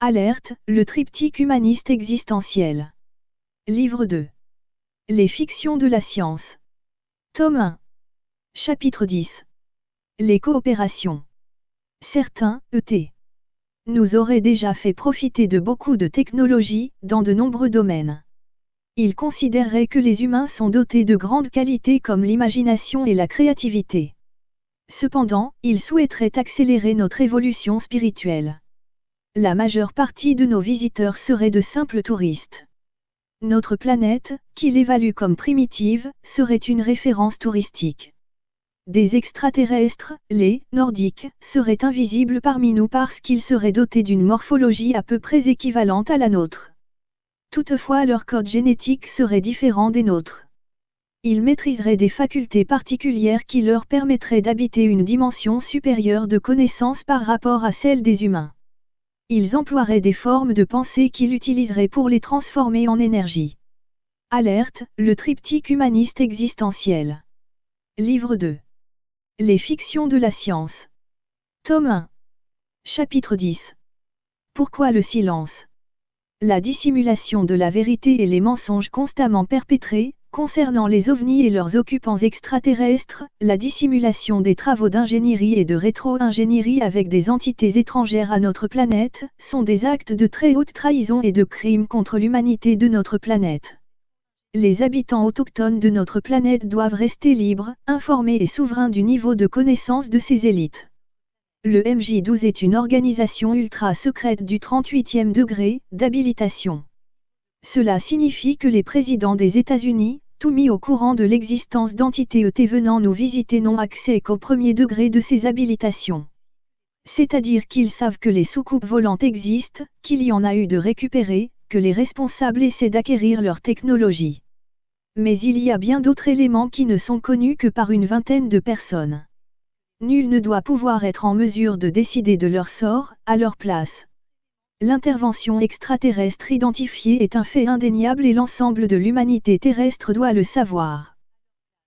Alerte, le triptyque humaniste existentiel. Livre 2. Les fictions de la science. Tome 1. Chapitre 10. Les coopérations. Certains, ET, nous auraient déjà fait profiter de beaucoup de technologies, dans de nombreux domaines. Ils considéreraient que les humains sont dotés de grandes qualités comme l'imagination et la créativité. Cependant, ils souhaiteraient accélérer notre évolution spirituelle. La majeure partie de nos visiteurs seraient de simples touristes. Notre planète, qu'ils évaluent comme primitive, serait une référence touristique. Des extraterrestres, les Nordiques, seraient invisibles parmi nous parce qu'ils seraient dotés d'une morphologie à peu près équivalente à la nôtre. Toutefois, leur code génétique serait différent des nôtres. Ils maîtriseraient des facultés particulières qui leur permettraient d'habiter une dimension supérieure de connaissance par rapport à celle des humains. Ils emploieraient des formes de pensée qu'ils utiliseraient pour les transformer en énergie. Alerte, le triptyque humaniste existentiel. Livre 2. Les fictions de la science. Tome 1. Chapitre 10. Pourquoi le silence? La dissimulation de la vérité et les mensonges constamment perpétrés, concernant les ovnis et leurs occupants extraterrestres, la dissimulation des travaux d'ingénierie et de rétro-ingénierie avec des entités étrangères à notre planète, sont des actes de très haute trahison et de crimes contre l'humanité de notre planète. Les habitants autochtones de notre planète doivent rester libres, informés et souverains du niveau de connaissance de ces élites. Le MJ12 est une organisation ultra-secrète du 38e degré d'habilitation. Cela signifie que les présidents des États-Unis, tout mis au courant de l'existence d'entités ET venant nous visiter, n'ont accès qu'au premier degré de ces habilitations. C'est-à-dire qu'ils savent que les soucoupes volantes existent, qu'il y en a eu de récupérées, que les responsables essaient d'acquérir leur technologie. Mais il y a bien d'autres éléments qui ne sont connus que par une vingtaine de personnes. Nul ne doit pouvoir être en mesure de décider de leur sort, à leur place. L'intervention extraterrestre identifiée est un fait indéniable et l'ensemble de l'humanité terrestre doit le savoir.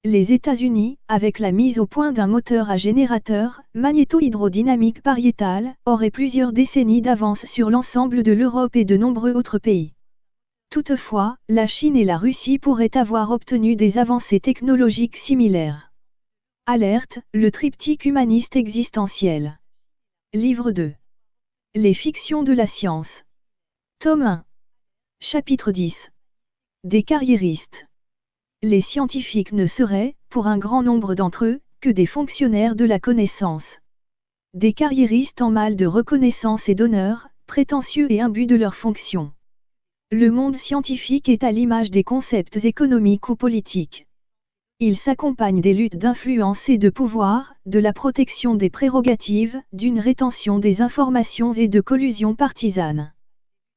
Les États-Unis, avec la mise au point d'un moteur à générateur magnéto-hydrodynamique pariétal, auraient plusieurs décennies d'avance sur l'ensemble de l'Europe et de nombreux autres pays. Toutefois, la Chine et la Russie pourraient avoir obtenu des avancées technologiques similaires. Alerte, le triptyque humaniste existentiel. Livre 2. Les fictions de la science. Tome 1. Chapitre 10. Des carriéristes. Les scientifiques ne seraient, pour un grand nombre d'entre eux, que des fonctionnaires de la connaissance. Des carriéristes en mal de reconnaissance et d'honneur, prétentieux et imbus de leurs fonctions. Le monde scientifique est à l'image des concepts économiques ou politiques. Il s'accompagne des luttes d'influence et de pouvoir, de la protection des prérogatives, d'une rétention des informations et de collusions partisanes.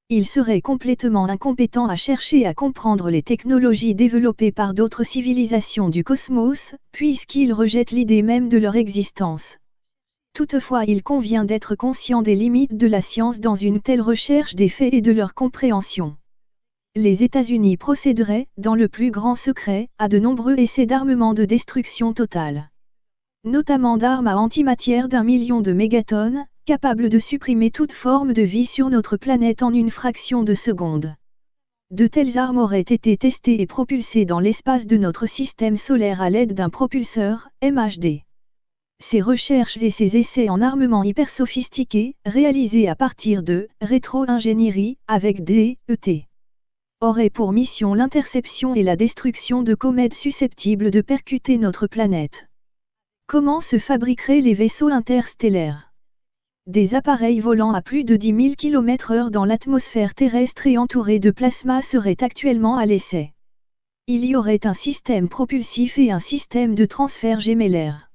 Il serait complètement incompétent à chercher à comprendre les technologies développées par d'autres civilisations du cosmos, puisqu'il rejette l'idée même de leur existence. Toutefois, il convient d'être conscient des limites de la science dans une telle recherche des faits et de leur compréhension. Les États-Unis procéderaient, dans le plus grand secret, à de nombreux essais d'armement de destruction totale. Notamment d'armes à antimatière d'1 million de mégatonnes, capables de supprimer toute forme de vie sur notre planète en une fraction de seconde. De telles armes auraient été testées et propulsées dans l'espace de notre système solaire à l'aide d'un propulseur, MHD. Ces recherches et ces essais en armement hyper sophistiqués, réalisés à partir de rétro-ingénierie, avec des ET, auraient pour mission l'interception et la destruction de comètes susceptibles de percuter notre planète. Comment se fabriqueraient les vaisseaux interstellaires? Des appareils volant à plus de 10 000 km/h dans l'atmosphère terrestre et entourés de plasma seraient actuellement à l'essai. Il y aurait un système propulsif et un système de transfert gémellaire.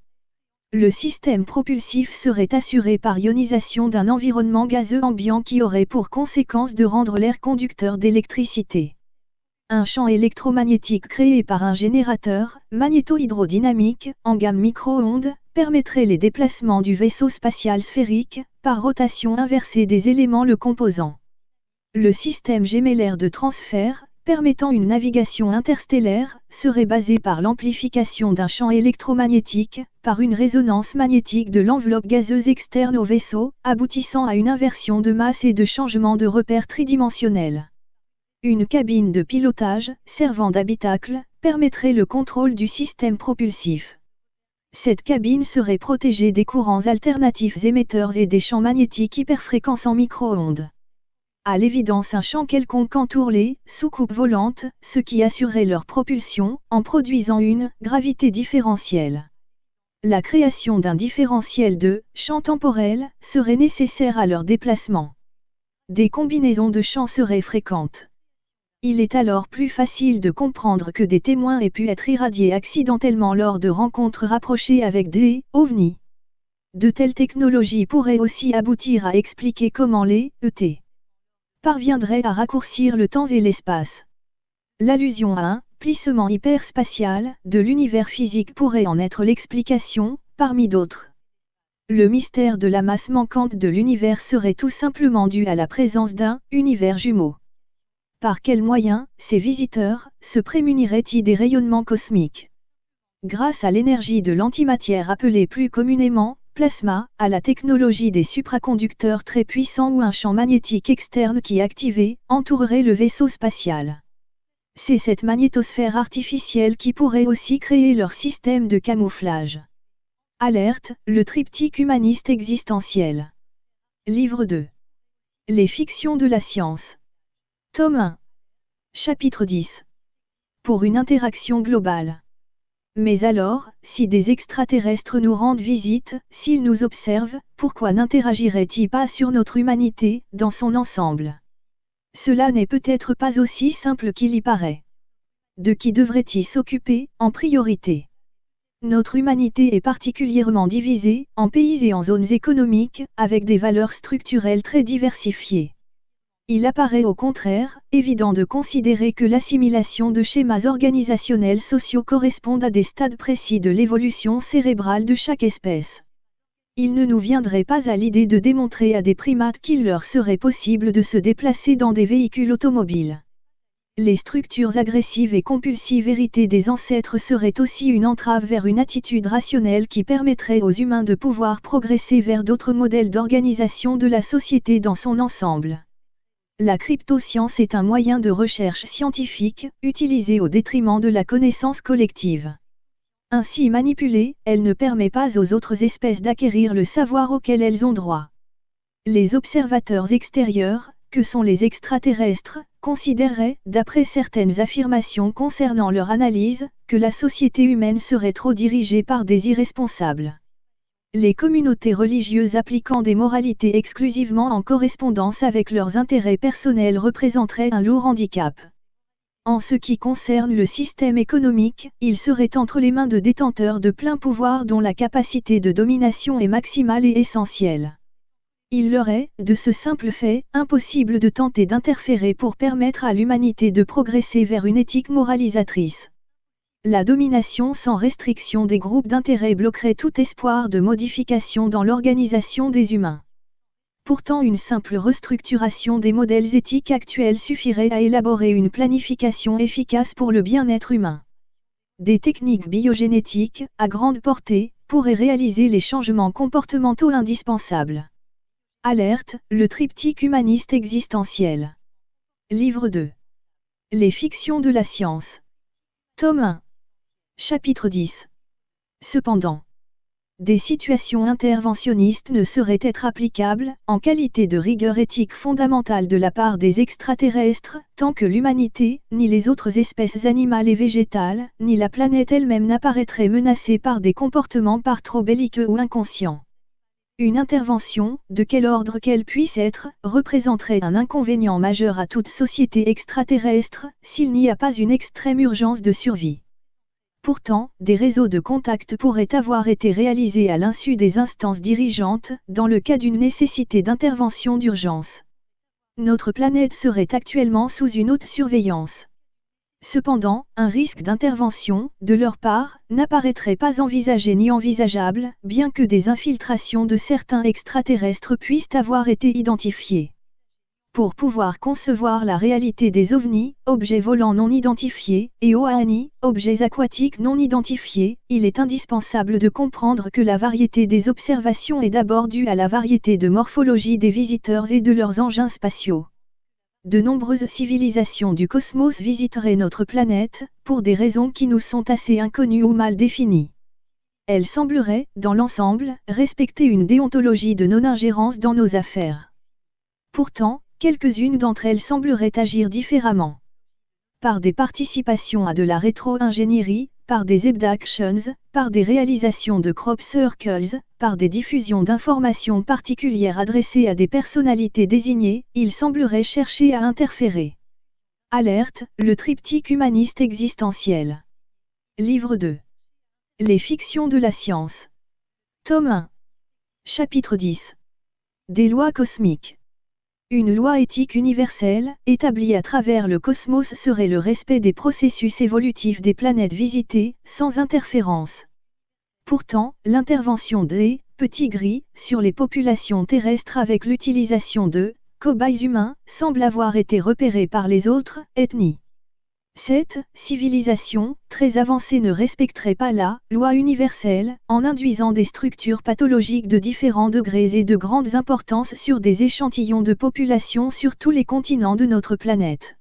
Le système propulsif serait assuré par ionisation d'un environnement gazeux ambiant qui aurait pour conséquence de rendre l'air conducteur d'électricité. Un champ électromagnétique créé par un générateur magnéto-hydrodynamique en gamme micro-ondes permettrait les déplacements du vaisseau spatial sphérique par rotation inversée des éléments le composant. Le système gémellaire de transfert, permettant une navigation interstellaire, serait basée par l'amplification d'un champ électromagnétique, par une résonance magnétique de l'enveloppe gazeuse externe au vaisseau, aboutissant à une inversion de masse et de changement de repère tridimensionnel. Une cabine de pilotage, servant d'habitacle, permettrait le contrôle du système propulsif. Cette cabine serait protégée des courants alternatifs émetteurs et des champs magnétiques hyperfréquents en micro-ondes. À l'évidence, un champ quelconque entoure les soucoupes volantes, ce qui assurerait leur propulsion, en produisant une gravité différentielle. La création d'un différentiel de champ temporel serait nécessaire à leur déplacement. Des combinaisons de champs seraient fréquentes. Il est alors plus facile de comprendre que des témoins aient pu être irradiés accidentellement lors de rencontres rapprochées avec des ovnis. De telles technologies pourraient aussi aboutir à expliquer comment les ET parviendraient à raccourcir le temps et l'espace. L'allusion à un plissement hyperspatial de l'univers physique pourrait en être l'explication, parmi d'autres. Le mystère de la masse manquante de l'univers serait tout simplement dû à la présence d'un univers jumeau. Par quels moyens, ces visiteurs se prémuniraient-ils des rayonnements cosmiques? Grâce à l'énergie de l'antimatière appelée plus communément plasma, à la technologie des supraconducteurs très puissants ou un champ magnétique externe qui activé, entourerait le vaisseau spatial. C'est cette magnétosphère artificielle qui pourrait aussi créer leur système de camouflage. Alerte, le triptyque humaniste existentiel. Livre 2. Les fictions de la science. Tome 1. Chapitre 10. Pour une interaction globale. Mais alors, si des extraterrestres nous rendent visite, s'ils nous observent, pourquoi n'interagira-t-il pas sur notre humanité, dans son ensemble? Cela n'est peut-être pas aussi simple qu'il y paraît. De qui devrait-il s'occuper, en priorité? Notre humanité est particulièrement divisée, en pays et en zones économiques, avec des valeurs structurelles très diversifiées. Il apparaît au contraire, évident de considérer que l'assimilation de schémas organisationnels sociaux correspondent à des stades précis de l'évolution cérébrale de chaque espèce. Il ne nous viendrait pas à l'idée de démontrer à des primates qu'il leur serait possible de se déplacer dans des véhicules automobiles. Les structures agressives et compulsives héritées des ancêtres seraient aussi une entrave vers une attitude rationnelle qui permettrait aux humains de pouvoir progresser vers d'autres modèles d'organisation de la société dans son ensemble. La cryptoscience est un moyen de recherche scientifique, utilisé au détriment de la connaissance collective. Ainsi manipulée, elle ne permet pas aux autres espèces d'acquérir le savoir auquel elles ont droit. Les observateurs extérieurs, que sont les extraterrestres, considéreraient, d'après certaines affirmations concernant leur analyse, que la société humaine serait trop dirigée par des irresponsables. Les communautés religieuses appliquant des moralités exclusivement en correspondance avec leurs intérêts personnels représenteraient un lourd handicap. En ce qui concerne le système économique, il serait entre les mains de détenteurs de plein pouvoir dont la capacité de domination est maximale et essentielle. Il leur est, de ce simple fait, impossible de tenter d'interférer pour permettre à l'humanité de progresser vers une éthique moralisatrice. La domination sans restriction des groupes d'intérêt bloquerait tout espoir de modification dans l'organisation des humains. Pourtant, une simple restructuration des modèles éthiques actuels suffirait à élaborer une planification efficace pour le bien-être humain. Des techniques biogénétiques, à grande portée, pourraient réaliser les changements comportementaux indispensables. Alerte, le triptyque humaniste existentiel. Livre 2. Les fictions de la science. Tome 1. Chapitre 10. Cependant, des situations interventionnistes ne sauraient être applicables, en qualité de rigueur éthique fondamentale de la part des extraterrestres, tant que l'humanité, ni les autres espèces animales et végétales, ni la planète elle-même n'apparaîtraient menacées par des comportements par trop belliqueux ou inconscients. Une intervention, de quel ordre qu'elle puisse être, représenterait un inconvénient majeur à toute société extraterrestre, s'il n'y a pas une extrême urgence de survie. Pourtant, des réseaux de contacts pourraient avoir été réalisés à l'insu des instances dirigeantes, dans le cas d'une nécessité d'intervention d'urgence. Notre planète serait actuellement sous une haute surveillance. Cependant, un risque d'intervention, de leur part, n'apparaîtrait pas envisagé ni envisageable, bien que des infiltrations de certains extraterrestres puissent avoir été identifiées. Pour pouvoir concevoir la réalité des ovnis, objets volants non identifiés, et OANI, objets aquatiques non identifiés, il est indispensable de comprendre que la variété des observations est d'abord due à la variété de morphologie des visiteurs et de leurs engins spatiaux. De nombreuses civilisations du cosmos visiteraient notre planète, pour des raisons qui nous sont assez inconnues ou mal définies. Elles sembleraient, dans l'ensemble, respecter une déontologie de non-ingérence dans nos affaires. Pourtant, quelques-unes d'entre elles sembleraient agir différemment. Par des participations à de la rétro-ingénierie, par des abductions, par des réalisations de crop circles, par des diffusions d'informations particulières adressées à des personnalités désignées, il semblerait chercher à interférer. Alerte, le triptyque humaniste existentiel. Livre 2. Les fictions de la science. Tome 1. Chapitre 10. Des lois cosmiques. Une loi éthique universelle, établie à travers le cosmos serait le respect des processus évolutifs des planètes visitées, sans interférence. Pourtant, l'intervention des petits gris sur les populations terrestres avec l'utilisation de cobayes humains semble avoir été repérée par les autres ethnies. Cette civilisation, très avancée, ne respecterait pas la loi universelle, en induisant des structures pathologiques de différents degrés et de grandes importances sur des échantillons de population sur tous les continents de notre planète.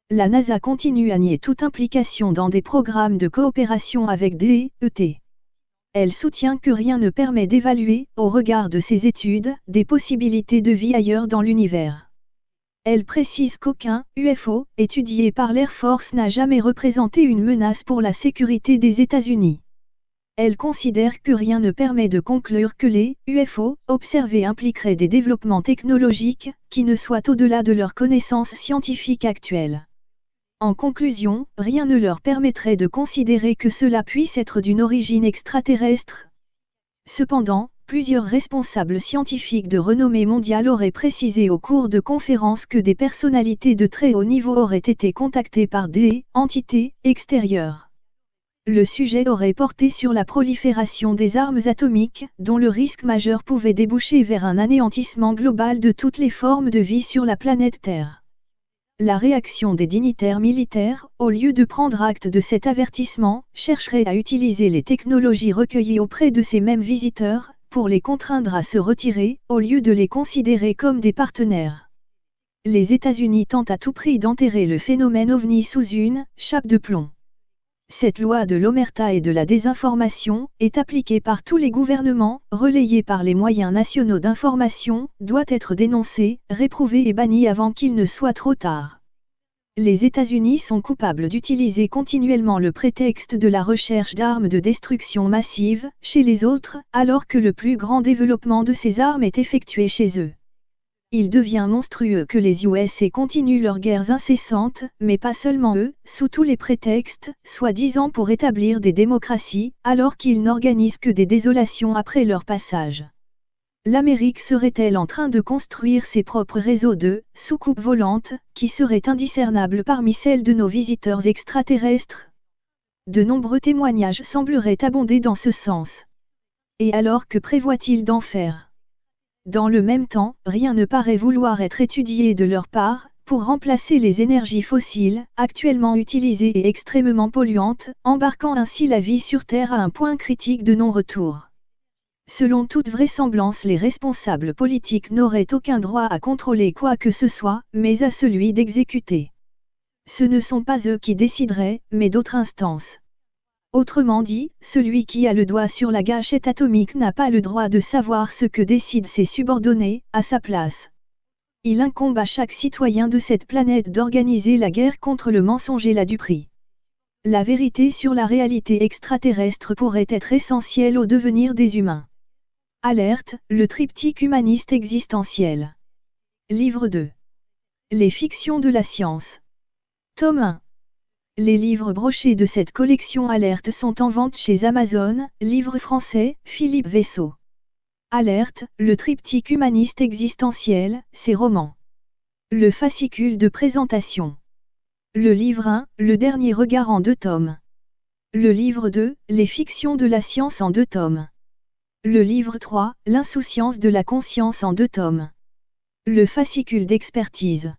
La NASA continue à nier toute implication dans des programmes de coopération avec des ET. Elle soutient que rien ne permet d'évaluer, au regard de ces études, des possibilités de vie ailleurs dans l'univers. Elle précise qu'aucun UFO étudié par l'Air Force n'a jamais représenté une menace pour la sécurité des États-Unis. Elle considère que rien ne permet de conclure que les UFO observés impliqueraient des développements technologiques qui ne soient au-delà de leurs connaissances scientifiques actuelles. En conclusion, rien ne leur permettrait de considérer que cela puisse être d'une origine extraterrestre. Cependant, plusieurs responsables scientifiques de renommée mondiale auraient précisé au cours de conférences que des personnalités de très haut niveau auraient été contactées par des entités extérieures. Le sujet aurait porté sur la prolifération des armes atomiques, dont le risque majeur pouvait déboucher vers un anéantissement global de toutes les formes de vie sur la planète Terre. La réaction des dignitaires militaires, au lieu de prendre acte de cet avertissement, chercherait à utiliser les technologies recueillies auprès de ces mêmes visiteurs, pour les contraindre à se retirer, au lieu de les considérer comme des partenaires. Les États-Unis tentent à tout prix d'enterrer le phénomène OVNI sous une chape de plomb. Cette loi de l'omerta et de la désinformation, est appliquée par tous les gouvernements, relayée par les moyens nationaux d'information, doit être dénoncée, réprouvée et bannie avant qu'il ne soit trop tard. Les États-Unis sont coupables d'utiliser continuellement le prétexte de la recherche d'armes de destruction massive chez les autres, alors que le plus grand développement de ces armes est effectué chez eux. Il devient monstrueux que les USA continuent leurs guerres incessantes, mais pas seulement eux, sous tous les prétextes, soi-disant pour établir des démocraties, alors qu'ils n'organisent que des désolations après leur passage. L'Amérique serait-elle en train de construire ses propres réseaux de soucoupes volantes, qui seraient indiscernables parmi celles de nos visiteurs extraterrestres? De nombreux témoignages sembleraient abonder dans ce sens. Et alors que prévoit-il d'en faire? Dans le même temps, rien ne paraît vouloir être étudié de leur part, pour remplacer les énergies fossiles, actuellement utilisées et extrêmement polluantes, embarquant ainsi la vie sur Terre à un point critique de non-retour. Selon toute vraisemblance, les responsables politiques n'auraient aucun droit à contrôler quoi que ce soit, mais à celui d'exécuter. Ce ne sont pas eux qui décideraient, mais d'autres instances. Autrement dit, celui qui a le doigt sur la gâchette atomique n'a pas le droit de savoir ce que décident ses subordonnés, à sa place. Il incombe à chaque citoyen de cette planète d'organiser la guerre contre le mensonge et la duperie. La vérité sur la réalité extraterrestre pourrait être essentielle au devenir des humains. Alerte, le triptyque humaniste existentiel. Livre 2. Les fictions de la science. Tome 1. Les livres brochés de cette collection Alerte sont en vente chez Amazon, livre français, Philippe Vaisseau. Alerte, le triptyque humaniste existentiel, ses romans. Le fascicule de présentation. Le livre 1, le dernier regard en 2 tomes. Le livre 2, les fictions de la science en 2 tomes. Le livre 3, l'insouciance de la conscience en 2 tomes. Le fascicule d'expertise.